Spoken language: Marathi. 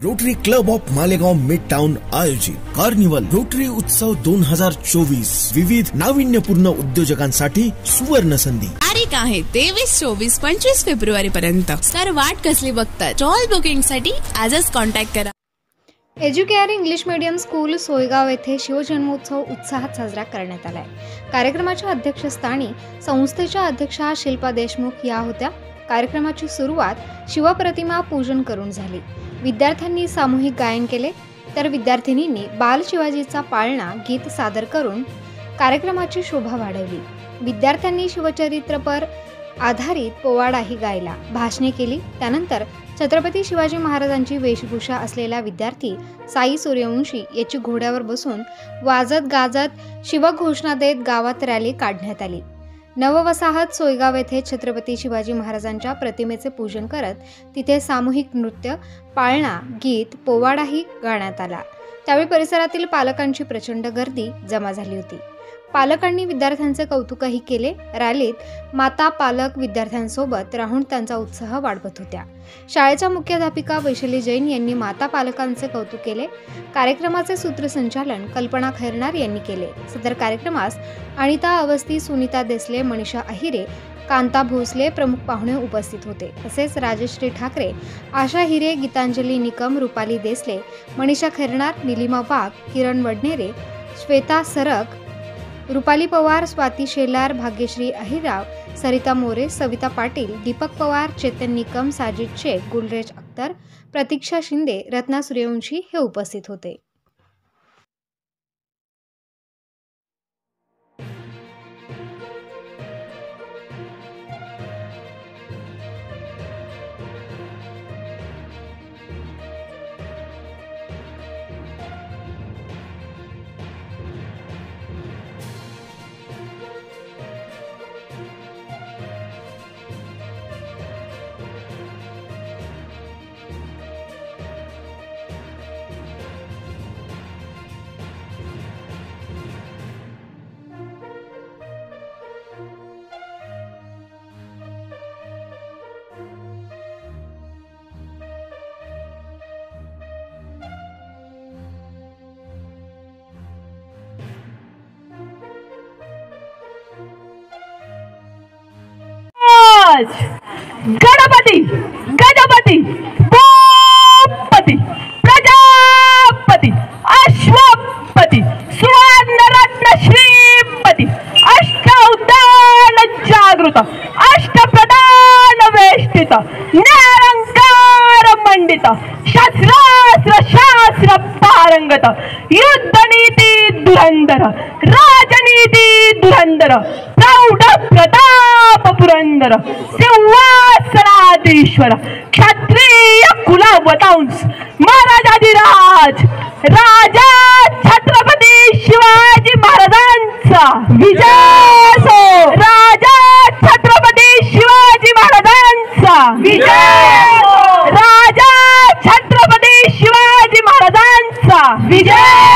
Rotary club of Malegaon mid town आयोजित कार्निवल रोटरी उत्सव 2024 विविध नाविन्यपूर्ण उद्योजकांसाठी सुवर्ण संधी. तारीख आहे 23, 24, 25 फेब्रुवारी पर्यंत. तर वाट कसली बघता? स्टॉल बुकिंग साठी आजच कॉन्टॅक्ट करा. Educare English medium school Soygaon येथे शिवजन्मोत्सव उत्साहात साजरा करण्यात आलाय. कार्यक्रमाच्या अध्यक्षस्थानी संस्थेच्या अध्यक्षा शिल्पा देशमुख या होत्या. कार्यक्रमाची सुरुवात शिवप्रतिमा पूजन करून झाली. विद्यार्थ्यांनी सामूहिक गायन केले तर विद्यार्थिनींनी बाल शिवाजीचा पाळणा गीत सादर करून कार्यक्रमाची शोभा वाढवली. विद्यार्थ्यांनी शिवचरित्रपर आधारित पोवाडाही गायला, भाषणे केली. त्यानंतर छत्रपती शिवाजी महाराजांची वेशभूषा असलेला विद्यार्थी साई सूर्यवंशी याची घोड्यावर बसून वाजत गाजत शिवघोषणा देत गावात रॅली काढण्यात आली. नववसाहत सोयगाव येथे छत्रपती शिवाजी महाराजांच्या प्रतिमेचे पूजन करत तिथे सामूहिक नृत्य, पाळणा, गीत, पोवाडाही गाण्यात आला. त्यावेळी परिसरातील पालकांची प्रचंड गर्दी जमा झाली होती. पालकांनी विद्यार्थ्यांचे कौतुकही केले. रॅलीत माता पालक विद्यार्थ्यांसोबत राहून त्यांचा उत्साह वाढवत होत्या. शाळेच्या मुख्याध्यापिका वैशाली जैन यांनी माता पालकांचे कौतुक केले. कार्यक्रमाचे सूत्रसंचालन कल्पना खैरनार यांनी केले. सदर कार्यक्रमास अनिता अवस्थी, सुनीता देसले, मनीषा अहिरे, कांता भोसले प्रमुख पाहुणे उपस्थित होते. तसेच राजश्री ठाकरे, आशा हिरे, गीतांजली निकम, रुपाली देसले, मनीषा खैरनार, निलिमा वाघ, किरण वडनेरे, श्वेता सरक, रुपाली पवार, स्वाती शेलार, भाग्यश्री अहिराव, सरिता मोरे, सविता पाटील, दीपक पवार, चेतन निकम, साजिद शेख, गुलरेज अख्तर, प्रतीक्षा शिंदे, रत्ना सूर्यवंशी हे उपस्थित होते. गणपती गणपती भूपती प्रजापती अश्वपती सुवर्णरत्न श्रीपती अष्टउदान जागृत अष्टप्रधान वेष्टित निरंकार मंडित शास्त्रास्त्र शास्त्र पारंगत युद्धनीती धुरंधर राजनीती धुरंधर प्रौढ प्रताप पुरंदर सिंहासनाधीश्वर क्षत्रिय कुलवंश महाराजाधिराज राजा छत्रपती शिवाजी महाराजांचा विजय असो. राजा छत्रपती शिवाजी महाराजांचा विजय असो. राजा छत्रपती शिवाजी महाराजांचा विजय.